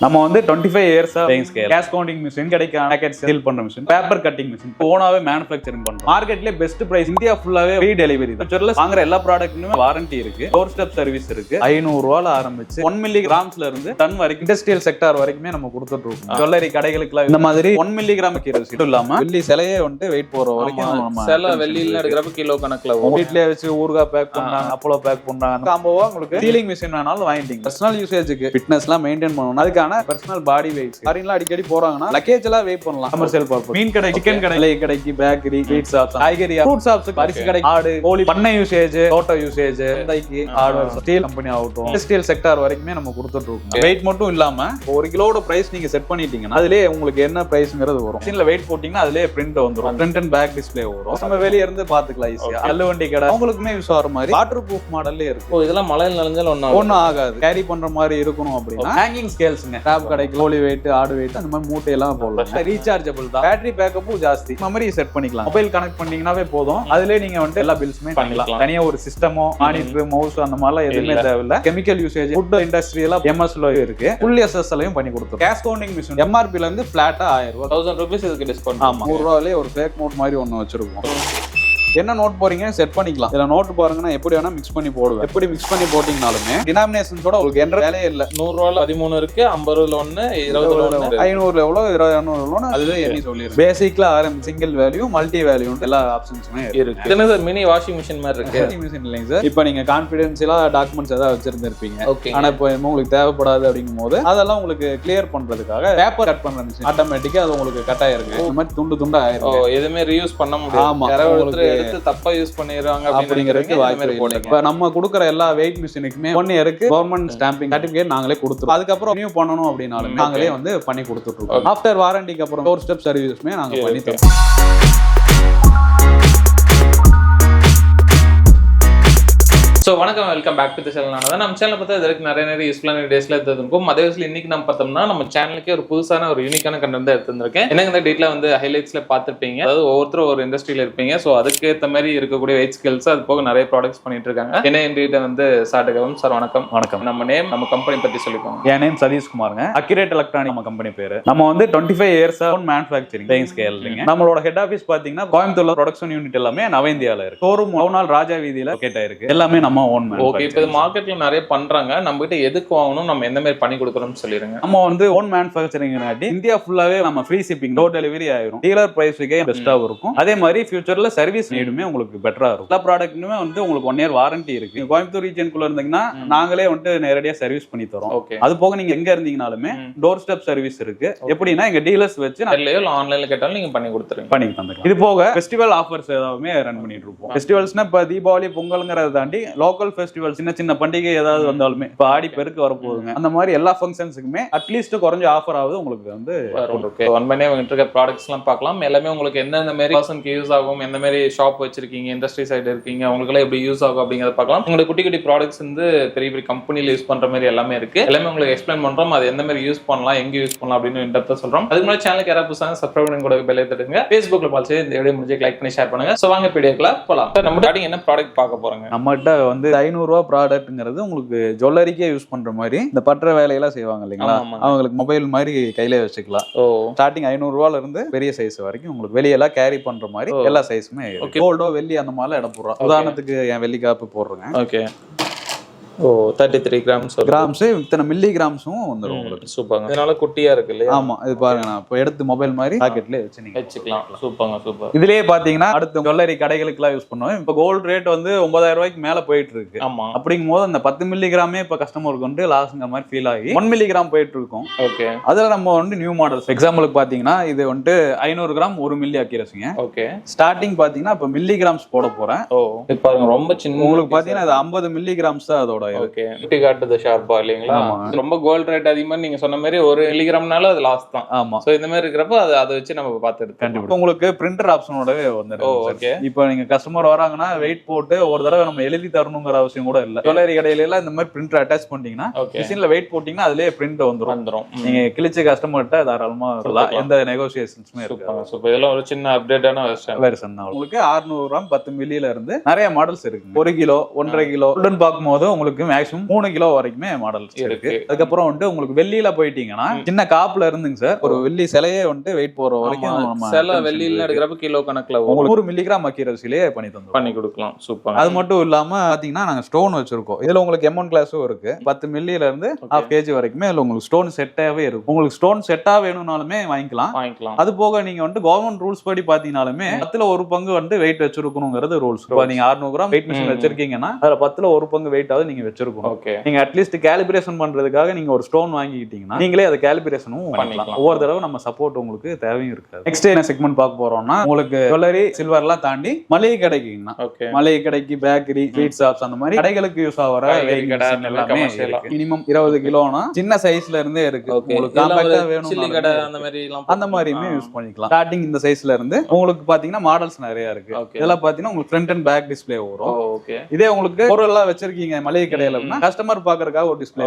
நம்ம வந்து 25 years playing scale cash counting machine கிடைக்க packet seal பண்ற machine paper cutting machine ஓனாவே manufacturing பண்றோம் மார்க்கெட்லயே பெஸ்ட் பிரைஸ் இந்தியா ஃபுல்லாவே ஃப்ரீ டெலிவரி தான் ஃபியூச்சர்ல வாங்குற எல்லா ப்ராடக்ட்லயுமே வாரண்டி இருக்கு டோர் ஸ்டெப் சர்வீஸ் இருக்கு 500 ரூபாயில ஆரம்பிச்சு 1 மில்லி கிராம்ஸ்ல இருந்து டன் வரைக்கும் இண்டஸ்ட்ரியல் செக்டார் வரைக்குமே நம்ம கொடுத்துட்டு இருக்கோம் ஜுவல்லரி கடைகளுக்கு இந்த மாதிரி 1 மில்லி கிராம் கீரஸ் இது இல்லாம வெள்ளி சிலையே வந்து வெயிட் போற வரைக்கும் நம்ம சில வெள்ளியில எடுக்கிறப்ப கிலோ கணக்குல வீட்லயே வச்சு ஊர்கா பேக் பண்றாங்க அப்பளோ பேக் பண்றாங்க காம்போவா உங்களுக்கு சீலிங் மிஷின் வேணாலும் வாங்கிட்டீங்க பர்சனல் யூசேஜுக்கு ஃபிட்னஸ்லாம் மெயின்டைன் பண்ணணும் அதுக்கான பர்சனல் பாடி வெயிட் ஃபாரின்ல அடிக்கடி போறாங்கன்னா லக்கேஜ் எல்லாம் வெயிட் பண்ணலாம் கமர்ஷியல் பர்பஸ் மீன் கடை சிக்கன் கடை இலை கடைக்கு பேக்கரி ஸ்வீட் ஷாப்ஸ் காய்கறி ஃப்ரூட் ஷாப்ஸ் அரிசி கடை ஆடு கோழி பண்ணை யூசேஜ் தோட்ட யூசேஜ் தைக்கு ஹார்ட்வேர் ஸ்டீல் கம்பெனி ஆகட்டும் இண்டஸ்ட்ரியல் செக்டார் வரைக்குமே நம்ம கொடுத்துட்டு இருக்கோம் வெயிட் மட்டும் இல்லாம ஒரு கிலோட பிரைஸ் நீங்க செட் பண்ணிட்டீங்கன்னா அதுலயே உங்களுக்கு என்ன பிரைஸ்ங்கிறது வரும் மிஷின்ல வெயிட் போட்டீங்கன்னா அதுலயே பிரிண்ட் வந்துரும் ஃப்ரண்ட் அண்ட் பேக் டிஸ்ப்ளே வரும் நம்ம வெளிய இருந்து பாத்துக்கலாம் ஈஸியா அல்ல வண்டி கடை உங்களுக்குமே யூஸ் ஆகிற மாதிரி வாட்டர் ப்ரூஃப் மாடல்லே இருக்கு இதெல்லாம் மழையில் நனைஞ்சாலும் ஒன்னும் ஆகாது கேரி பண்ற மாதிரி இருக்கணும் அப்படின்னா ஹேங்கிங் ஸ்கேல்ஸ்ங்க டேப் கடைக்கு கோழி வெயிட் ஆடு வெயிட் அந்த மாதிரி மூட்டையெல்லாம் போடலாம் ரீசார்ஜபிள் தான் பேட்டரி பேக்கப்பும் ஜாஸ்தி மெமரி செட் பண்ணிக்கலாம் மொபைல் கனெக்ட் பண்ணீங்கன்னாவே போதும் அதுலயே நீங்க வந்து எல்லா பில்ஸுமே பண்ணிக்கலாம் தனியா ஒரு சிஸ்டமோ மானிட்டர் மவுஸ் அந்த மாதிரிலாம் எதுவுமே தேவையில்லை கெமிக்கல் யூசேஜ் ஃபுட் இண்டஸ்ட்ரியெல்லாம் எம்எஸ்ல இருக்கு ஃபுல் எஸ்எஸ்எல்லையும் பண்ணி கொடுத்துரும் கேஷ் கவுண்டிங் மிஷின் எம்ஆர்பில இருந்து பிளாட்டா 1000 ரூபாய் இதுக்கு டிஸ்கவுண்ட் ஆமா 100 ரூபாயிலே ஒரு ஃபேக் நோட் மாதிரி ஒன்னு வச்சிருக்கோம் என்ன நோட் போறீங்க செட் பண்ணிக்கலாம் இதுல நோட் பாருங்கன்னா எப்படி வேணா மிக்ஸ் பண்ணி போடுவேன் எப்படி மிக்ஸ் பண்ணி போட்டீங்கனாலுமே டினாமினேஷன்ஸோட உங்களுக்கு என்ற வேலையே இல்ல 100 ரூபாயில 13 இருக்கு 50 ரூபாயில 1 20 ரூபாயில 500 எவ்வளவு 200 எவ்வளவு அதுவே எண்ணி சொல்லிடுறேன் பேசிக்ல சிங்கிள் வேல்யூ மல்டி வேல்யூ எல்லா ஆப்ஷன்ஸுமே இருக்கு இது சார் மினி வாஷிங் மிஷின் மாதிரி இருக்கு வாஷிங் மிஷின் இல்லைங்க சார் இப்போ நீங்க கான்ஃபிடென்ஷியலா டாக்குமெண்ட்ஸ் ஏதாவது வச்சிருந்திருப்பீங்க ஆனா இப்போ உங்களுக்கு தேவைப்படாது அப்படிங்கும் போது அதெல்லாம் உங்களுக்கு கிளியர் பண்றதுக்காக பேப்பர் கட் பண்ற மிஷின் ஆட்டோமேட்டிக்கா அது உங்களுக்கு கட் ஆயிருக்கு இந்த மாதிரி துண்டு துண்டா ஆயிருக்கு எதுவுமே ரீயூஸ் பண்ண முடியாது ஆமா எடுத்து தப்பா யூஸ் பண்ணிடுவாங்க அப்படிங்கிறதுக்கு வாய்ப்பு இல்லை இப்போ நம்ம கொடுக்குற எல்லா வெயிட் மிஷினுக்குமே 1 இயருக்கு கவர்மெண்ட் ஸ்டாம்பிங் சர்டிஃபிகேட் நாங்களே கொடுத்துருவோம் அதுக்கப்புறம் ரினியூ பண்ணணும் அப்படின்னாலும் நாங்களே வந்து பண்ணி கொடுத்துட்டு இருக்கோம் ஆஃப்டர் வாரண்டிக்கு அப்புறம் டோர் ஸ்டெப் சர்வீஸுமே நாங்க பண்ணி தரோம் ஸோ வணக்கம் welcome back to the channel நம்ம சேனல் பார்த்தா இதற்கு நிறைய யூஸ்ஃபுல்லான டேஸ்ல எடுத்துருக்கோம் அதே வயசுல இன்னைக்கு நம்ம பார்த்தோம்னா நம்ம சேனலுக்கே ஒரு புதுசான ஒரு யூனிக்கான கண்டென்ட் எடுத்துருக்கேன் எனக்கு இந்த டீட்ல வந்து ஹைலைட்ஸ்ல பார்த்துருப்பீங்க அதாவது ஒவ்வொருத்தரும் ஒரு இண்டஸ்ட்ரியில இருப்பீங்க ஸோ அதுக்கேற்ற மாதிரி இருக்கக்கூடிய வெயிட் ஸ்கில்ஸ் அது போக நிறைய ப்ராடக்ட்ஸ் பண்ணிட்டு இருக்காங்க என்ன என்கிட்ட வந்து சாட்டகம் சார் வணக்கம் வணக்கம் நம்ம நேம் நம்ம கம்பெனி பத்தி சொல்லிக்கோங்க என் நேம் சதீஷ்குமாருங்க அக்யூரேட் எலக்ட்ரானிக் நம்ம கம்பெனி பேரு நம்ம வந்து 25 years மேனுஃபேக்சரிங் பிளேயிங் ஸ்கேல் நம்மளோட ஹெட் ஆஃபீஸ் பாத்தீங்கன்னா கோயம்புத்தூர்ல ப்ரொடக்ஷன் யூனிட் எல்லாமே நவஇந்தியால இருக்கு ஷோரூம் மௌனால் ராஜா வீதியில லொகேட் ஆயிருக்கு எல்லாமே நம்ம ஓன் ஓகே இப்போ மார்க்கெட்ல நிறைய பண்றாங்க நம்ம கிட்ட எதுக்கு வாங்கணும் நம்ம எந்த மாதிரி பண்ணி கொடுக்கணும்னு சொல்லிருங்க நம்ம வந்து ஓன் மேனுஃபேக்சரிங் இந்தியா ஃபுல்லாவே நம்ம ஃப்ரீ ஷிப்பிங் டோர் டெலிவரி ஆயிரும் டீலர் பிரைஸ்க்கே பெஸ்டா இருக்கும் அதே மாதிரி ஃபியூச்சர்ல சர்வீஸ் நீடுமே உங்களுக்கு பெட்டரா இருக்கும் எல்லா ப்ராடக்ட்டுமே வந்து உங்களுக்கு 1 இயர் வாரண்டி இருக்கு கோயம்புத்தூர் ரீஜனுக்குள்ள இருந்தீங்கன்னா நாங்களே வந்து நேரடியா சர்வீஸ் பண்ணி தரோம் அது போக நீங்க எங்க இருந்தீங்கனாலுமே டோர் ஸ்டெப் சர்வீஸ் இருக்கு எப்படின்னா எங்க டீலர்ஸ் வச்சு ஆன்லைன்ல கேட்டாலும் நீங்க பண்ணி கொடுத்துருங்க பண்ணி தந்துக்கலாம் இது போக ஃபெஸ்டிவல் ஆஃபர்ஸ் ஏதாவது ரன் பண்ணிட்டு இருப்போம் ஃபெஸ்டிவல்ஸ்னா இப்ப தீபாவளி பொங்கல்ங்கிறத தாண்டி லோக்கல் ஃபெஸ்டிவல் சின்ன சின்ன பண்டிகை ஏதாவது வந்தாலுமே இப்ப ஆடி பெருக்கு வரப்போகுதுங்க அந்த மாதிரி எல்லா ஃபங்க்ஷன்ஸுக்குமே அட்லீஸ்ட் குறைஞ்ச ஆஃபர் ஆகுது உங்களுக்கு வந்து இருக்க ப்ராடக்ட்ஸ் எல்லாம் பார்க்கலாம் எல்லாமே உங்களுக்கு எந்தெந்த மாதிரி பர்சனுக்கு யூஸ் ஆகும் எந்த மாதிரி ஷாப் வச்சிருக்கீங்க இண்டஸ்ட்ரி சைடு இருக்கீங்க உங்களுக்கு எல்லாம் எப்படி யூஸ் ஆகும் அப்படிங்கறத பார்க்கலாம் உங்களுக்கு குட்டி குட்டி ப்ராடக்ட்ஸ் வந்து பெரிய பெரிய கம்பெனில யூஸ் பண்ற மாதிரி எல்லாமே இருக்கு எல்லாமே உங்களுக்கு எக்ஸ்பிளைன் பண்றோம் அது எந்த மாதிரி யூஸ் பண்ணலாம் எங்க யூஸ் பண்ணலாம் அப்படின்னு இன்டெப்தா சொல்றோம் அதுக்கு முன்னாடி சேனலுக்கு யாராவது புதுசாக சப்ஸ்கிரைப் பண்ணி கூட பெல் தட்டுங்க ஃபேஸ்புக்ல பார்த்து இந்த வீடியோ முடிஞ்சு லைக் பண்ணி ஷேர் பண்ணுங்க சோ வாங்க வீடியோக்குள்ள போலாம் நம்ம ஸ்டார்டிங் என்ன ப்ராடக்ட் பார்க்க போறோங்க நம்மகிட்ட வந்து 500 ரூபாய் ப்ராடக்ட்ங்கிறது உங்களுக்கு ஜுவல்லரிக்கே யூஸ் பண்ற மாதிரி இந்த பற்ற வேலையெல்லாம் செய்வாங்க இல்லைங்களா அவங்களுக்கு மொபைல் மாதிரி கையிலே வச்சுக்கலாம் ஸ்டார்டிங் 500 ரூபாயில இருந்து பெரிய சைஸ் வரைக்கும் உங்களுக்கு வெளியெல்லாம் கேரி பண்ற மாதிரி எல்லா சைஸுமே கோல்டோ வெள்ளி அந்த மாதிரிலாம் இடம் போடுறோம் உதாரணத்துக்கு என் வெள்ளி காப்பு போடுறேங்க ஓகே 33 கிராம்ஸ் இத்தனை மில்லி கிராம்ஸும் வந்துடும் உங்களுக்கு சூப்பர் இதனால குட்டியா இருக்கு இல்லையா ஆமா இது பாருங்க நான் இப்போ எடுத்து மொபைல் மாதிரி பாக்கெட்லயே வச்சுக்கலாம் சூப்பர் இதுலயே பாத்தீங்கன்னா அடுத்து ஜுவல்லரி கடைகளுக்கு எல்லாம் யூஸ் பண்ணுவோம் இப்போ கோல்டு ரேட் வந்து 9000 ரூபாய்க்கு மேல போயிட்டு இருக்கு ஆமா அப்படிங்கும் போது அந்த 10 மில்லி கிராமே இப்ப கஸ்டமருக்கு வந்து லாஸ்ங்கிற மாதிரி ஃபீல் ஆகி 1 மில்லி கிராம் போயிட்டு இருக்கும் ஓகே அதுல நம்ம வந்து நியூ மாடல்ஸ் எக்ஸாம்பிளுக்கு பாத்தீங்கன்னா இது வந்து 500 கிராம் 1 மில்லி அக்யூரசிங்க ஓகே ஸ்டார்டிங் பாத்தீங்கன்னா இப்ப மில்லி கிராம்ஸ் போட போறேன் இது பாருங்க ரொம்ப சின்ன உங்களுக்கு பாத்தீங்கன்னா இது 50 மில்லி கிராம்ஸ் தான் அதோட ஓகே காட்டுது ஷார்ப்பா இல்லைங்களா ரொம்ப கோல்ட் ரேட் அதிகமா நீங்க சொன்ன மாதிரி 1 மில்லிகிராம்னால அது லாஸ் தான் ஆமா சோ இந்த மாதிரி இருக்கிறப்ப அதை வச்சு நம்ம பார்த்து கண்டிப்பா உங்களுக்கு பிரிண்டர் ஆப்ஷனோடவே வந்துடும் ஓகே இப்போ நீங்க கஸ்டமர் வராங்கன்னா வெயிட் போட்டு ஒரு தடவை நம்ம எழுதி தரணுங்கிற அவசியம் கூட இல்ல ஜுவல்லரி கடையில எல்லாம் இந்த மாதிரி பிரிண்டர் அட்டாச் பண்ணிட்டீங்கன்னா மிஷின்ல வெயிட் போட்டீங்கன்னா அதுலயே பிரிண்ட் வந்துரும் நீங்க கிழிச்ச கஸ்டமர்கிட்ட தாராளமா வரலாம் எந்த நெகோசியேஷன்ஸுமே இருக்கு சோ இதெல்லாம் ஒரு சின்ன அப்டேட்டான வெர்ஷன் தான் உங்களுக்கு 600 கிராம் 10 மில்லியில இருந்து நிறைய மாடல்ஸ் இருக்கு 1 கிலோ 1.5 கிலோ பார்க்கும்போது உங்களுக்கு உங்களுக்கு மேக்ஸிமம் 3 கிலோ வரைக்குமே மாடல்ஸ் இருக்கு. அதுக்கப்புறம் வந்துட்டு உங்களுக்கு வெள்ளியில போயிட்டீங்கன்னா சின்ன காப்ல இருந்துங்க சார், ஒரு வெள்ளி சிலையே வந்துட்டு வெயிட் போற வரைக்கும் நம்ம சில வெள்ளியில எடுக்கிறப்ப கிலோ கணக்குல உங்களுக்கு 100 மில்லிகிராம் அக்யூரசிலே பண்ணி கொடுக்கலாம். சூப்பர். அது மட்டும் இல்லாம பாத்தீங்கன்னா நாங்க ஸ்டோன் வச்சிருக்கோம். இதுல உங்களுக்கு M1 கிளாஸும் இருக்கு. 10 மில்லியில இருந்து 1/2 kg வரைக்குமே இதுல உங்களுக்கு ஸ்டோன் செட்டாவே இருக்கும். உங்களுக்கு ஸ்டோன் செட்டா வேணும்னாலுமே வாங்கிக்கலாம். அது போக நீங்க வந்து கவர்மெண்ட் ரூல்ஸ் படி பாத்தீங்கன்னாலுமே 10ல 1 பங்கு வந்து வெயிட் வச்சிருக்கணுங்கிறது ரூல்ஸ். இப்போ நீங்க 600 கிராம் வெயிட் மிஷின் வச்சிருக்கீங்கன்னா அதுல 10ல 1 பங்கு வெயிட்டாவது நீங்க வச்சிருக்கணும். நீங்க அட்லீஸ்ட் கேலிபிரேஷன் பண்றதுக்காக நீங்க ஒரு ஸ்டோன் வாங்கிக்கிட்டீங்கன்னா நீங்களே அதை கேலிபிரேஷனும் பண்ணிக்கலாம். ஒவ்வொரு தடவை நம்ம சப்போர்ட் உங்களுக்கு தேவையும் இருக்காது. நெக்ஸ்ட் என்ன செக்மெண்ட் பார்க்க போறோம்னா உங்களுக்கு ஜுவல்லரி சில்வர்லாம் தாண்டி மளிகை கடைக்குங்கண்ணா, மளிகை கடைக்கு பேக்கரி ஸ்வீட் ஷாப்ஸ் அந்த மாதிரி கடைகளுக்கு யூஸ் ஆகிற எல்லாமே மினிமம் 20 கிலோனா சின்ன சைஸ்ல இருந்தே இருக்கு. உங்களுக்கு காம்பாக்டா வேணும் அந்த மாதிரியுமே யூஸ் பண்ணிக்கலாம். ஸ்டார்டிங் இந்த சைஸ்ல இருந்து உங்களுக்கு பாத்தீங்கன்னா மாடல்ஸ் நிறைய இருக்கு. இதெல்லாம் பாத்தீங்கன்னா உங்களுக்கு ஃப்ரண்ட் அண்ட் பேக் டிஸ்ப்ளே வரும். இதே உங்களுக்கு பொருள் எல்லாம் வச்சிருக்கீங்க மளிகை கடையில கஸ்டமர் பாக்குறதுக்காக ஒரு டிஸ்ப்ளே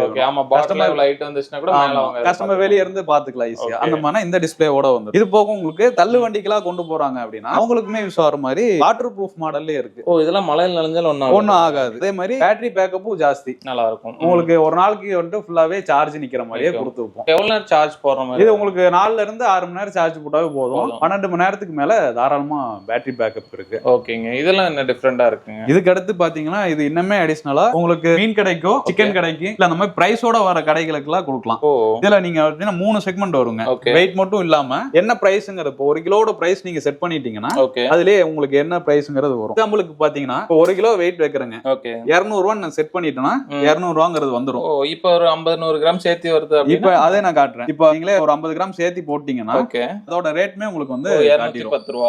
கஸ்டமர் வெளியே இருந்து பாத்துக்கலாம் ஈஸியா. அந்த மாதிரி இந்த டிஸ்ப்ளேவோட வந்து இது போக உங்களுக்கு தள்ளு வண்டிக்கெல்லாம் கொண்டு போறாங்க அப்படின்னா அவங்களுக்குமே யூஸ் ஆகிற மாதிரி வாட்டர் ப்ரூஃப் மாடல்லே இருக்கு. இதெல்லாம் மழையில் நனைஞ்சாலும் ஒன்னும் ஆகாது. அதே மாதிரி பேட்டரி பேக்கப்பும் ஜாஸ்தி நல்லா இருக்கும். உங்களுக்கு ஒரு நாளைக்கு வந்துட்டு ஃபுல்லாவே சார்ஜ் நிக்கிற மாதிரியே கொடுத்துருப்போம். எவ்வளவு நேரம் சார்ஜ் போடுற மாதிரி? இது உங்களுக்கு 4ல இருந்து 6 மணி நேரம் சார்ஜ் போட்டாவே போதும். 12 மணி நேரத்துக்கு மேல தாராளமா பேட்டரி பேக்கப் இருக்கு. ஓகேங்க. இதெல்லாம் என்ன டிஃபரெண்டா இருக்குங்க? இதுக்கு அடுத்து பாத்தீங்கன்னா இது இன்னமே அடிஷனலா உங்களுக்கு மீன் கடைக்கோ சிக்கன் கடைக்கு இல்ல அந்த மாதிரி பிரைஸோட வர கடைகளுக்கு எல்லாம் கொடுக்கலாம். இதுல நீங்க 3 செக்மெண்ட் வருங்க. வெயிட் மட்டும் இல்லாம என்ன பிரைஸ்ங்கிறது, இப்போ 1 கிலோட பிரைஸ் நீங்க செட் பண்ணிட்டீங்கன்னா அதுலயே உங்களுக்கு என்ன பிரைஸ்ங்கிறது வரும். எக்ஸாம்பிளுக்கு பாத்தீங்கன்னா 1 கிலோ வெயிட் வைக்கிறேங்க, 200 ரூபாய் நான் செட் பண்ணிட்டேன்னா 200 ரூபாங்கிறது வந்துரும். இப்போ ஒரு 50-100 கிராம் சேர்த்து வருது. இப்போ அதே நான் காட்டுறேன். இப்போ நீங்களே ஒரு 50 கிராம் சேர்த்து போட்டீங்கன்னா அதோட ரேட்மே உங்களுக்கு வந்து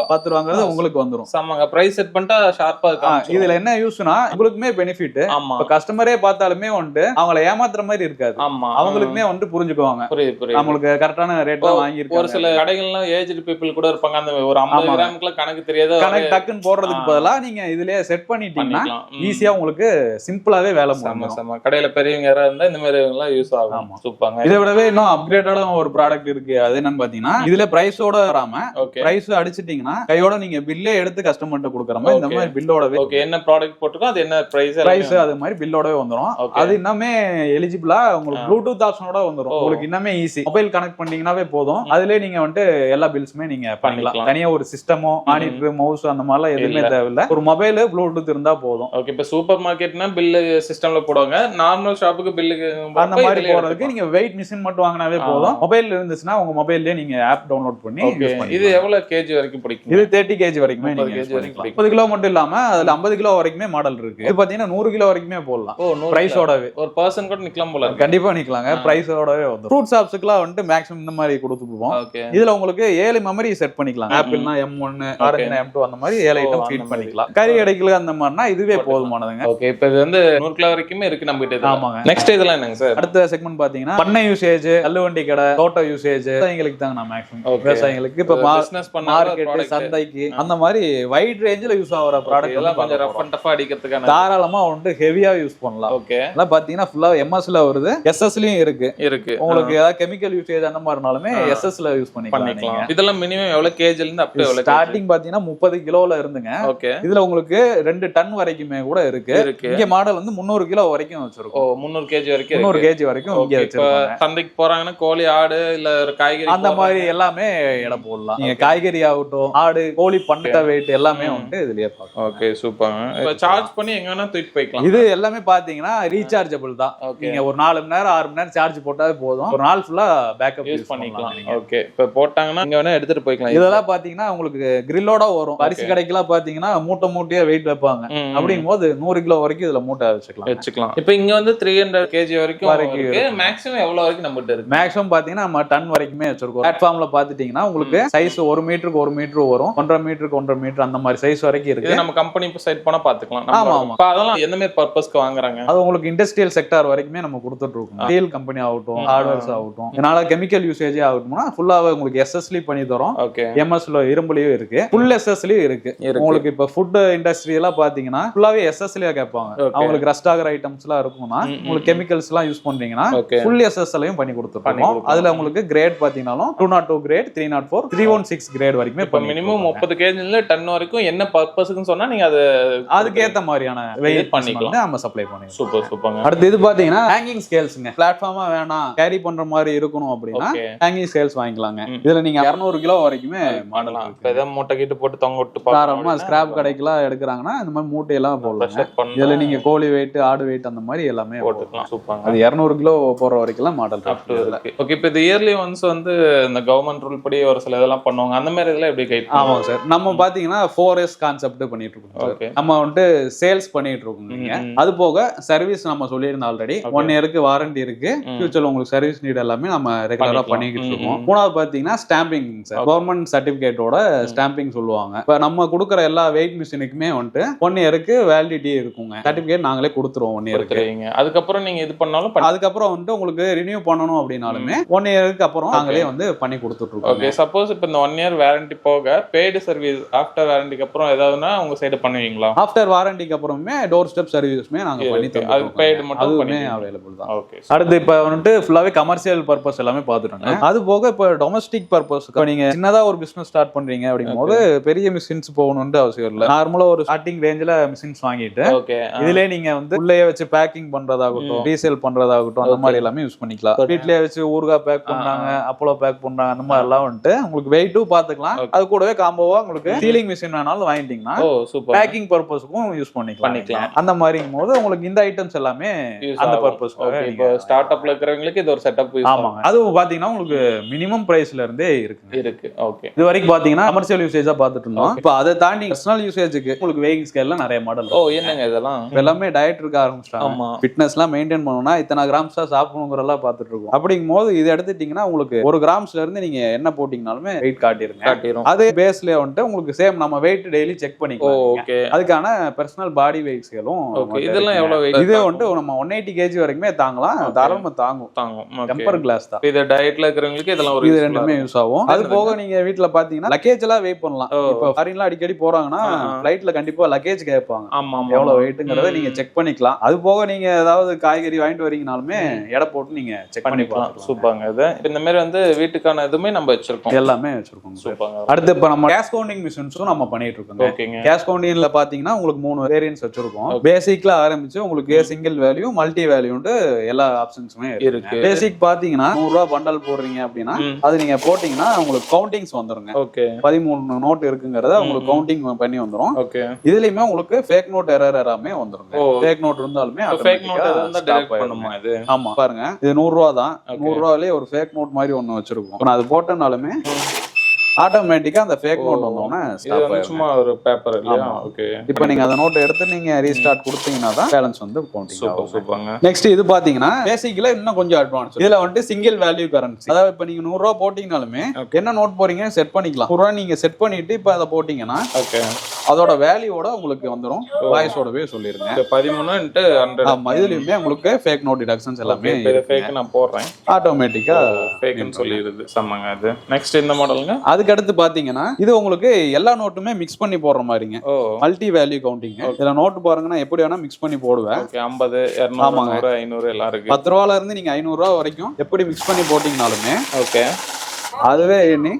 10 ரூபாங்கிறது உங்களுக்கு வந்துரும். சமங்க பிரைஸ் செட் பண்ணிட்டா ஷார்ப்பா இருக்கும். இதுல என்ன யூஸ்னா உங்களுக்குமே பெனிஃபிட். இப்போ கஸ்டமரே பார்த்தாலுமே வந்து அவங்கள ஏமாத்துற மாதிரி இருக்காது. அவங்களுக்குமே வந்து புரிஞ்சுக்குவாங்க நம்மளுக்கு கரெக்டான ரேட் தான் வாங்கியிருக்காங்க. ஒரு சில கடைகள்லாம் ஏஜ்டு பீப்புள் கூட இருப்பாங்க, அந்த ஒரு 50 கிராமுக்குள்ள கணக்கு தெரியாத கணக்கு டக்குன்னு போடுறதுக்கு பதிலா நீங்க இதுலயே செட் பண்ணிட்டீங்கன்னா ஈஸியா உங்களுக்கு சிம்பிளாவே வேலை முடியும். கடையில பெரியவங்க யாரா இருந்தா இந்த மாதிரி எல்லாம் யூஸ் ஆகும். சூப்பர்ங்க. இதை விடவே இன்னும் அப்கிரேட்டடான ஒரு ப்ராடக்ட் இருக்கு. அது என்னன்னு பாத்தீங்கன்னா இதுல பிரைஸோட வராம பிரைஸ் அடிச்சிட்டீங்கன்னா கையோட நீங்க பில்லே எடுத்து கஸ்டமர்ட்ட கொடுக்குற மாதிரி இந்த மாதிரி பில்லோடவே என்ன ப்ராடக்ட் போட்டுக்கோ அது என்ன பிரைஸ் அது மாதிரி பில்லோடவே வந்துரும். அது இன்னமே எலிஜிபிளா உங்களுக்கு ப்ளூடூத் ஆப்ஷனோட வந்துரும். உங்களுக்கு இன்னமே ஈஸி. மொபைல் கனெக்ட் பண்ணீங்கன்னாவே போதும். அதுலயே நீங்க வந்து எல்லா பில்ஸுமே நீங்க பண்ணிக்கலாம். தனியா ஒரு சிஸ்டமோ மானிட்டர் மவுஸ் அந்த மாதிரிலாம் எதுவுமே தேவையில்லை. ஒரு மொபைல் ப்ளூடூத் இருந்தா போதும். ஓகே. இப்ப சூப்பர் மார்க்கெட்னா பில்லு சிஸ்டம்ல போடுவாங்க. நார்மல் ஷாப்புக்கு பில்லுக்கு அந்த மாதிரி போறதுக்கு நீங்க வெயிட் மிஷின் மட்டும் வாங்கினாவே போதும். மொபைல் இருந்துச்சுன்னா உங்க மொபைல்லயே நீங்க ஆப் டவுன்லோட் பண்ணி இது எவ்வளவு கேஜி வரைக்கும் பிடிக்கும்? இது 30 kg வரைக்குமே 30 கிலோ மட்டும் இல்லாம அதுல 50 கிலோ வரைக்குமே மாடல் இருக்கு. இது பாத்தீங்கன்னா 100 கிலோ வரைக்குமே போடலாம். பிரைஸோடவே ஒரு பர்சன் கூட நிக்கலாம் போல. கண்டிப்பா நிக்கலாங்க. பிரைஸோடவே வந்து ஃப்ரூட் ஷாப்ஸ்க்குலாம் வந்து மேக்ஸிமம் இந்த மாதிரி கொடுத்துருப்போம். இதுல உங்களுக்கு 7 மெமரி செட் பண்ணிக்கலாம். ஆப்பிள்னா M1, ஆரஞ்சுனா M2 அந்த மாதிரி 7 ஐட்டம் ஃபீட் பண்ணிக்கலாம். கறி கடைக்கு அந்த மாதிரினா இதுவே போதுமானதுங்க. ஓகே. இப்போ இது வந்து 100 கிலோ வரைக்குமே இருக்கு நம்ம கிட்ட. ஆமாங்க. நெக்ஸ்ட் இதெல்லாம் என்னங்க சார்? அடுத்த செக்மெண்ட் பாத்தீங்கன்னா பண்ணை யூசேஜ், தள்ளுவண்டி கடை, தோட்ட யூசேஜ் விவசாயிகளுக்கு தாங்க. நான் மேக்ஸிமம் விவசாயிகளுக்கு இப்ப பிசினஸ் பண்ண மார்க்கெட் சந்தைக்கு அந்த மாதிரி வைட் ரேஞ்சில யூஸ் ஆகுற ப்ராடக்ட் எல்லாம் கொஞ்சம் ரஃப் அண்ட் டஃபா அடிக்கிறதுக்கான தாராளமா வந்து ஹெவியா யூஸ் பண்ணலாம். ஓகே. எல்லாம் பாத்தீங்கன்னா ஃபுல்லா MS ல வருது, SS லயும் இருக்கு. உங்களுக்கு ஏதாவது கெமிக்கல் யூசேஜ் அந்த மாதிரினாலுமே SS ல யூஸ் பண்ணிக்கலாம். இதெல்லாம் மினிமம் எவ்வளவு கேஜில இருந்து அப் டு எவ்வளவு? ஸ்டார்டிங் பாத்தீங்கன்னா 30 கிலோல இருந்துங்க. இதுல உங்களுக்கு 2 டன் வரைக்குமே கூட இருக்கு. இங்க மாடல் வந்து 300 கிலோ வரைக்கும் வச்சிருக்கோம். 300 கேஜி வரைக்கும் 300 கேஜி வரைக்கும் இங்க வச்சிருக்காங்க. சந்தைக்கு போறாங்கன்னா கோழி, ஆடு இல்ல காய்கறி அந்த மாதிரி எல்லாமே இடம் போடலாம். நீங்க காய்கறி ஆகட்டும், ஆடு, கோழி பண்ண வெயிட் எல்லாமே வந்து இதுலயே பார்க்கலாம். ஓகே. சூப்பர். இப்ப சார்ஜ் பண்ணி எங்க வேணா தூக்கிட்டு போய்க்கலாம். இது எல்லாமே பாத்தீங்கன்னா ரீசார்ஜபிள் தான். நீங்க ஒரு 4 மணி நேரம் 6 மணி நேரம் சார்ஜ் போட்டாவே போதும். ஒரு நாள் ஃபுல்லா பேக்கப் யூஸ் பண்ணிக்கலாம். ஓகே. இப்ப போட்டாங்கன்னா இங்க வேணா எடுத்துட்டு போய்க்கலாம். இதெல்லாம் பாத்தீங்கன்னா உங்களுக்கு கிரில்லோட வரும். அரிசி கடைக்கெல்லாம் பாத்தீங்கன்னா மூட்டையா வெயிட் வைப்பாங்க. அப்படிங்கும் போது 100 கிலோ வரைக்கும் இதுல மூட்டை வச்சுக்கலாம். இப்ப இங்க வந்து 300 கேஜி வரைக்கும் மேக்ஸிமம் எவ்வளவு வரைக்கும் நம்ம கிட்ட இருக்கு? மேக்ஸிமம் பாத்தீங்கன்னா நம்ம டன் வரைக்குமே வச்சிருக்கோம். பிளாட்ஃபார்ம்ல பாத்துட்டீங்கன்னா உங்களுக்கு சைஸ் 1 மீட்டருக்கு 1 மீட்டர் வரும், 1.5 மீட்டருக்கு 1.5 மீட்டர் அந்த மாதிரி சைஸ் வரைக்கும் இருக்கு. நம்ம கம்பெனி சைட் போனா பாத்துக்கலாம். ஆமா ஆமா. அதெல்லாம் எந்த மாதிரி பர்பஸ்க்கு வாங்குறாங்க? அது உங்களுக்கு இண்டஸ்ட்ரியல் செக்டார் வரைக்குமே நம்ம கொடுத்துட்டு இருக்கோம். ஸ்டீல் கம்பெனி ஆகட்டும், ஹார்ட்வேர்ஸ் ஆகட்டும், இதனால கெமிக்கல் யூசேஜ் ஆகட்டும்னா ஃபுல்லாவே உங்களுக்கு SSல பண்ணி தரோம். MS-ல இரும்புலயும் இருக்கு, ஃபுல் SSலயும் இருக்கு. உங்களுக்கு இப்ப ஃபுட் இண்டஸ்ட்ரி எல்லாம் பாத்தீங்கன்னா ஃபுல்லாவே SSலயே கேட்பாங்க. அவங்களுக்கு ரஸ்ட் ஆகிற ஐட்டம்ஸ் எல்லாம் இருக்கும்னா உங்களுக்கு கெமிக்கல்ஸ் எல்லாம் யூஸ் பண்றீங்கன்னா ஃபுல் SSலயும் பண்ணி கொடுத்துருக்கோம். அதுல உங்களுக்கு கிரேட் பாத்தீங்கன்னா 202 கிரேட், 304, 316 கிரேட் வரைக்குமே மினிமம் 30 கேஜில டன் வரைக்கும் என்ன பர்பஸ்க்குன்னு சொன்னா நீங்க அதுக்கு ஏத்த மாதிரியான வெயிட் பண்ணிக்கலாம். நம்ம சப்ளை பண்ணிருக்கோம். சூப்பர் சூப்பர்ங்க. அடுத்து இது பாத்தீங்கன்னா ஹேங்கிங் ஸ்கேல்ஸ்ங்க. பிளாட்ஃபார்மா வேணாம் கேரி பண்ற மாதிரி இருக்கணும் அப்படின்னா ஹேங்கிங் ஸ்கேல்ஸ் வாங்கிக்கலாங்க. இதுல நீங்க 200 கிலோ வரைக்குமே மாடல் இப்ப ஏதாவது மூட்டை கிட்ட போட்டு தொங்க விட்டு தாராளமா ஸ்கிராப் கடைக்கெல்லாம் எடுக்கிறாங்கன்னா இந்த மாதிரி மூட்டையெல்லாம் போடலாம். இதுல நீங்க கோழி வெயிட், ஆடு வெயிட் அந்த மாதிரி எல்லாமே போட்டுக்கலாம். சூப்பர். அது 200 கிலோ போற வரைக்கும் மாடல் இருக்கு. ஓகே, இப்போ இது இயர்லி ஒன்ஸ் வந்து இந்த கவர்மெண்ட் ரூல் படி ஒரு சில இதெல்லாம் பண்ணுவாங்க. அந்த மாதிரி இதெல்லாம் எப்படி கைட்? ஆமாங்க சார். நம்ம பாத்தீங்கன்னா 4S கான்செப்ட் பண்ணிட்டு இருக்கோம். நம்ம வந்துட்டு சேல்ஸ் பண்ணிட்டு இருக்கோம். அது போக சர்வீஸ் நம்ம சொல்லியிருந்தோம் ஆல்ரெடி. 1 இயருக்கு வாரண்டி இருக்கு. ஃபியூச்சர்ல உங்களுக்கு சர்வீஸ் நீட் எல்லாமே நம்ம ரெகுலரா பண்ணிக்கிட்டு இருக்கோம். மூணாவது பாத்தீங்கன்னா ஸ்டாம்பிங் சார். கவர்மெண்ட் சர்டிபிகேட்டோட ஸ்டாம்பிங் சொல்லுவாங்க. இப்ப நம்ம கொடுக்குற எல்லா வெயிட் மிஷினுக்குமே வந்துட்டு 1 இயருக்கு வேலிடிட்டி இருக்குங்க. சர்டிபிகேட் நாங்களே கொடுத்துருவோம் 1 இயருக்கு. அதுக்கப்புறம் நீங்க இது பண்ணாலும் அதுக்கப்புறம் வந்துட்டு உங்களுக்கு ரினியூ பண்ணணும் அப்படின்னாலுமே 1 இயருக்கு அப்புறம் நாங்களே வந்து பண்ணி கொடுத்துட்டு இருக்கோம். ஓகே, சப்போஸ் இப்போ இந்த 1 இயர் வாரண்டி போக பெய்டு சர்வீஸ் ஆஃப்டர் வாரண்டிக்கு அப்புறம் ஏதாவதுனா உங்க சைடு பண்ணுவீங்களா? ஆஃப்டர் வாரண்டிக்கு அப்புறமே டோர் ஸ்டெப் சர்வீஸ்மே நாங்க பண்ணி தரோம். அது பெய்டு மட்டும் அதுவுமே அவைலபிள் தான். ஓகே. அடுத்து இப்போ வந்துட்டு ஃபுல்லாவே கமர்ஷியல் பர்பஸ் எல்லாமே பார்த்துட்டோங்க. அது போக இப்போ டொமஸ்டிக் பர்பஸ் நீங்க சின்னதா ஒரு பிசினஸ் ஸ்டார்ட் பண்றீங்க அப்படிங்கும்போது பெரிய மிஷின்ஸ் போகணும்னு அவசியம் இல்லை. நார்மலா ஒரு ஸ்டார்டிங் ரேஞ்சில மிஷின்ஸ் வாங்கிட்டு இதுலயே நீங்க வந்து உள்ளே வச்சு பேக்கிங் பண்றதாகட்டும், ரீசேல் பண்றதாகட்டும் அந்த மாதிரி எல்லாமே யூஸ் பண்ணிக்கலாம். வீட்லயே வச்சு ஊறுகாய் பேக் பண்றாங்க, அப்பளோ பேக் பண்றாங்க, அந்த மாதிரி எல்லாம் வந்துட்டு உங்களுக்கு வெயிட்டும் பாத்துக்கலாம். அது கூடவே காம்போவா உங்களுக்கு சீலிங் மிஷின் வேணாலும் வாங்கிட்டீங்கன்னா பேக்கிங் பர்பஸ்க்கும் யூஸ் பண்ணிக்கலாம். அந்த மாதிரிங்கும் போது உங்களுக்கு இந்த ஐட்டம்ஸ் எல்லாமே அந்த பர்பஸ்க்காக இப்போ ஸ்டார்ட் அப்ல இருக்கிறவங்களுக்கு இது ஒரு செட்டப். ஆமாங்க. அதுவும் பாத்தீங்கன்னா உங்களுக்கு மினிமம் பிரைஸ்ல இருந்தே இருக்கு. ஓகே. இது வரைக்கும் பாத்தீங்கன்னா கமர்ஷியல் யூசேஜா பாத்துட்டு இருந்தோம். இப்போ அதை தாண்டி பர்சனல் யூசேஜுக்கு உங்களுக்கு வெயிங் ஸ்கேல்ல நிறைய மாடல். என்னங்க இதெல்லாம்? எல்லாமே டயட் இருக்க ஆரம்பிச்சிட்டாங்க. ஃபிட்னஸ் எல்லாம் மெயின்டைன் பண்ணணும்னா இத்தனை கிராம்ஸ் தான் சாப்பிடணுங்கிறதெல்லாம் பாத்துட்டு இருக்கோம். அப்படிங்கும் போது இது எடுத்துட்டீங்கன்னா உங்களுக்கு 1 கிராம்ஸ்ல இருந்து நீங்க என்ன போட்டீங்கனாலுமே வெயிட் காட்டிரும். அதே பேஸ்ல வந்துட்டு உங்களுக்கு சேம் நம்ம வெயிட் டெய்லி செக் பண்ணிக்கலாம். அதுக்கான பர்சனல் பாடி வெயிட் ஸ்கேலும் இதெல்லாம் எவ்வளவு வெயிட்? இதே வந்துட்டு நம்ம 180 kg வரைக்குமே தாங்கலாம். தாராளமா தாங்கும். டெம்பர் கிளாஸ் தான். இது டயட்ல இருக்கிறவங்களுக்கு இதெல்லாம் ஒரு இது ரெண்டுமே யூஸ் ஆகும். அது போக நீங்க வீட்ல பாத்தீங்கன்னா லக்கேஜ் எல்லாம் வெயிட் பண்ணலாம். இப்போ ஃபாரின்ல அடிக்கடி போறாங்கன்னா ஃளைட்ல கண்டிப்பா லக்கேஜ் கேட்பாங்க. எவ்வளவு வெயிட்ங்கறத நீங்க செக் பண்ணிக்கலாம். அது போக நீங்க ஏதாவது காய்கறி வாங்கிட்டு வரீங்கனாலுமே எடை போட்டு நீங்க செக் பண்ணிக்கலாம். சூப்பர்ங்க. இது இந்த மாதிரி வந்து வீட்டுக்கான எதுவுமே நம்ம வச்சிருக்கோம். எல்லாமே வச்சிருக்கோம். சூப்பர்ங்க. அடுத்து இப்ப நம்ம கேஷ் கவுண்டிங் மிஷின்ஸும் நம்ம பண்ணிட்டு இருக்கோம். ஓகேங்க. கேஷ் கவுண்டிங்ல பாத்தீங்கன்னா உங்களுக்கு 3 வேரியன்ட்ஸ் வச்சிருக்கோம். பேசிக்ல ஆரம்பிச்சு உங்களுக்கு சிங்கிள் வேல்யூ, மல்டி வேல்யூன்ட்டு எல்லா ஆப்ஷன்ஸுமே இருக்கு. பேசிக் பாத்தீங்கன்னா 100 ரூபாய் பண்டல் போடுறீங்க அப்படின்னா அது நீங்க போட்டீங்கன்னா உங்களுக்கு கவுண்டிங்ஸ் வந்துருங்க. ஓகே. 13 நோட் இருக்குங்கறத உங்களுக்கு கவுண்டிங் பண்ணி வந்துரும். ஓகே. இதுலயுமே உங்களுக்கு ஃபேக் நோட் எரர் எல்லாமே வந்துருங்க. ஃபேக் நோட் இருந்தாலுமே ஃபேக் நோட் இருந்தா டைரக்ட் பண்ணுமா இது? ஆமா. பாருங்க இது 100 ரூபாய் தான். 100 ரூபாயிலே ஒரு ஃபேக் நோட் மாதிரி ஒன்னு வச்சிருக்கோம். நான் அது போட்டனாலுமே ஆட்டோமேட்டிக்கா அந்த ஃபேக் நோட் வந்தோம்னா ஸ்டாப் ஆயிடும். சும்மா ஒரு பேப்பர் இல்லையா? ஓகே. இப்போ நீங்க அந்த நோட் எடுத்து நீங்க ரீஸ்டார்ட் கொடுத்தீங்கன்னா தான் பேலன்ஸ் வந்து கவுண்டிங் ஆகும். சூப்பர்ங்க. நெக்ஸ்ட் இது பாத்தீங்கன்னா பேசிக்கல இன்னும் கொஞ்சம் அட்வான்ஸ். இதுல வந்து சிங்கிள் வேல்யூ கரன்சி. அதாவது இப்போ நீங்க 100 ரூபாய் போட்டீங்கனாலுமே என்ன நோட் போறீங்கன்னு செட் பண்ணிக்கலாம். 100 ரூபாய் நீங்க செட் பண்ணிட்டு இப்போ அதை போட்டீங்கன்னா ஓகே அதோட வேல்யூவோட உங்களுக்கு வந்துரும். வாய்ஸோடவே சொல்லிருங்க. 13 × 100. ஆமா. இதுலயுமே உங்களுக்கு ஃபேக் நோட் டிடக்ஷன்ஸ் எல்லாமே ஃபேக் நான் போடுறேன். ஆட்டோமேட்டிக்கா ஃபேக்னு சொல்லிருது. சமங்க. அது நெக்ஸ்ட் இந்த மாடலுங்க. அதுக்கு அடுத்து பாத்தீங்கன்னா இது உங்களுக்கு எல்லா நோட்டுமே மிக்ஸ் பண்ணி போடுற மாதிரிங்க. Multi value counting. இதுல நோட் பாருங்கன்னா எப்படி வேணா மிக்ஸ் பண்ணி போடுவேன். 50, 200, 100, 500 எல்லாம் இருக்கு. 10 ரூபாயில இருந்து நீங்க 500 ரூபாய் வரைக்கும் எப்படி மிக்ஸ் பண்ணி போட்டீங்கனாலுமே ஓகே அதுவே எண்ணி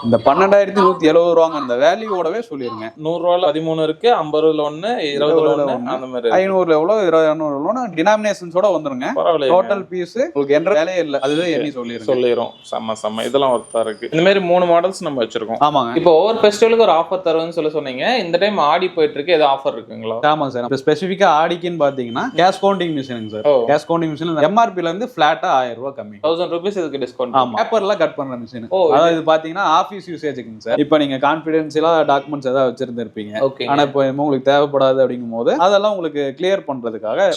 இந்த 12,170 ரூபாங்க அந்த வேல்யூவோடவே சொல்லிருங்க. 100 ரூபாயில 13 இருக்கு, 50 ரூபாயில 1, 20 ரூபாயில 1, அந்த மாதிரி 500 எவ்வளவு, 200 எவ்வளவு டினாமினேஷன்ஸோட வந்துருங்க. டோட்டல் பீஸ் உங்களுக்கு என்ற வேலையே இல்ல. அதுவே எண்ணி சொல்லிரும். செம்ம இதெல்லாம் ஒர்த்தா இருக்கு. இந்த மாதிரி 3 மாடல்ஸ் நம்ம வச்சிருக்கோம். ஆமாங்க. இப்போ ஒவ்வொரு ஃபெஸ்டிவலுக்கு ஒரு ஆஃபர் தருவேன்னு சொன்னீங்க. இந்த டைம் ஆடி போயிட்டு இருக்கு. ஏதாவது ஆஃபர் இருக்குங்களா? ஆமாங்க சார். இப்போ ஸ்பெசிஃபிக்கா ஆடிக்குன்னு பாத்தீங்கன்னா கேஷ் கவுண்டிங் மிஷினுங்க sir. Cash counting machine MRP ல இருந்து ஃபிளாட்டா 1000 ரூபாய் கம்மி. 1000 ரூபீஸ் இதுக்கு டிஸ்கவுண்ட். ஆமா. பேப்பர்ல கட் பண்ற மிஷின். அதாவது பாத்தீங்கன்னா ஆபீஸ் யூசேஜ்க்குங்க சார். இப்போ நீங்க கான்ஃபிடென்ஷியலா டாக்குமெண்ட்ஸ் ஏதாவது வச்சிருந்திருப்பீங்க. ஆனா இப்போ உங்களுக்கு தேவைப்படாது அப்படிங்கும் போது அதெல்லாம் உங்களுக்கு கிளியர் பண்றதுக்காக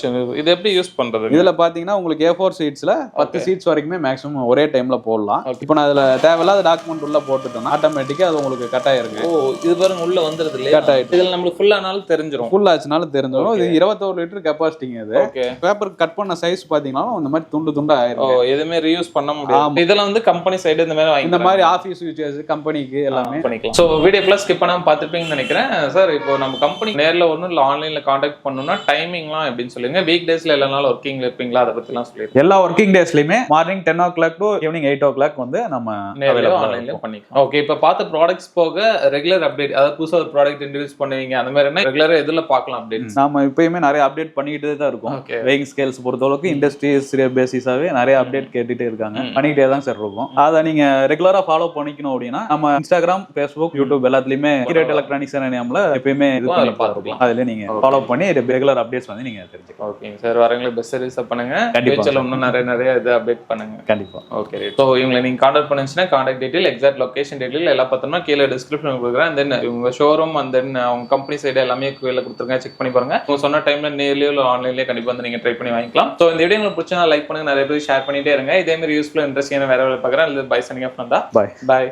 இது எப்படி யூஸ் பண்றது? இதுல பாத்தீங்கன்னா உங்களுக்கு A4 ஷீட்ஸ்ல 10 ஷீட்ஸ் வரைக்குமே மேக்ஸிமம் ஒரே டைம்ல போடலாம். இப்போ நான் அதுல தேவையில்லாத டாக்குமெண்ட் உள்ள போட்டுட்டேன்னா ஆட்டோமேட்டிக்கா அது உங்களுக்கு கட் ஆயிருங்க. இது பாருங்க உள்ள வந்துருது இல்லையா? கட் ஆயிட்டு இதுல நமக்கு ஃபுல் ஆனாலும் தெரிஞ்சிரும். ஃபுல் ஆச்சுனாலும் தெரிஞ்சிரும். இது 21 லிட்டர் கெபாசிட்டிங்க. இது பேப்பர் கட் பண்ண சைஸ் பாத்தீங்கன்னா இந்த மாதிரி துண்டு துண்டா ஆயிரும். எதுவுமே ரீயூஸ் பண்ண முடியாது. இதெல்லாம் வந்து கம்பெனி சைடு இந்த மாதிரி ஆபீஸ் யூசேஜ் கம்பெனிக்கு எல்லாமே பண்ணிக்கலாம். ஸோ வீடியோ ஃபுல்லாக ஸ்கிப் பண்ணாமல் பார்த்துருப்பீங்கன்னு நினைக்கிறேன். சார் இப்போ நம்ம கம்பெனி நேரில் ஒன்றும் இல்லை ஆன்லைனில் காண்டாக்ட் பண்ணணும்னா டைமிங்லாம் எப்படின்னு சொல்லுங்க. வீக் டேஸ்ல எல்லா நாளும் ஒர்க்கிங்ல இருப்பீங்களா, அதை பற்றிலாம் சொல்லிடுங்க. எல்லா ஒர்க்கிங் டேஸ்லயுமே morning 10 o'clock to evening 8 o'clock வந்து நம்ம நேரில் ஆன்லைன்ல பண்ணிக்கலாம். ஓகே, இப்போ பார்த்த ப்ராடக்ட்ஸ் போக ரெகுலர் அப்டேட், அதாவது புதுசாக ஒரு ப்ராடக்ட் இன்ட்ரடியூஸ் பண்ணுவீங்க, அந்த மாதிரி என்ன ரெகுலராக எதில் பார்க்கலாம் அப்டேட்? நாம இப்பயுமே நிறைய அப்டேட் பண்ணிக்கிட்டே தான் இருக்கும். வெயிங் ஸ்கேல்ஸ் பொறுத்தளவுக்கு இண்டஸ்ட்ரீஸ் பேசிஸாவே நிறைய அப்டேட் கேட்டுட்டே இருக்காங்க, பண்ணிக்கிட்டே தான் சார் இருக்கும். அதை நீங்க ரெகுலரா ஃபாலோ பண்ணிக்கணும் அப்படின்னா நம்ம இன்ஸ்டாகிராம், ஃபேஸ்புக், யூடியூப் எல்லாத்துலயுமே கிரேட் எலக்ட்ரானிக்ஸ் நேம்ல எப்பயுமே பார்த்துக்கலாம். அதுல நீங்க ஃபாலோ பண்ணி ரெகுலர் அப்டேட்ஸ் வந்து நீங்க தெரிஞ்சுக்கலாம். ஓகே சார், வரவங்களுக்கு பெஸ்ட் சர்வீஸ் பண்ணுங்க. ஃபியூச்சர்ல இன்னும் நிறைய இது அப்டேட் பண்ணுங்க. கண்டிப்பா. ஓகே, ஸோ இவங்களை நீங்க கான்டாக்ட் பண்ணுச்சுன்னா contact detail, exact location detail எல்லாம் பார்த்தோம்னா கீழே டிஸ்கிரிப்ஷன் கொடுக்குறேன். தென் உங்க ஷோரூம் அண்ட் தென் அவங்க கம்பெனி சைடு எல்லாமே கீழே கொடுத்துருங்க, செக் பண்ணி பாருங்க. உங்க சொன்ன டைம்ல நேர்லயோ இல்லை ஆன்லைன்லயே கண்டிப்பா வந்து நீங்க ட்ரை பண்ணி வாங்கிக்கலாம். ஸோ இந்த வீடியோ உங்களுக்கு பிடிச்சா லைக் பண்ணுங்க, நிறைய பேர் ஷேர் பண்ணிட்டே இருங்க. இதே மாதிரி யூஸ்ஃபுல் இன்ட்ரெஸ்டிங்கான வேற பார்க்குறேன். Bye signing off Nanda. பாய்.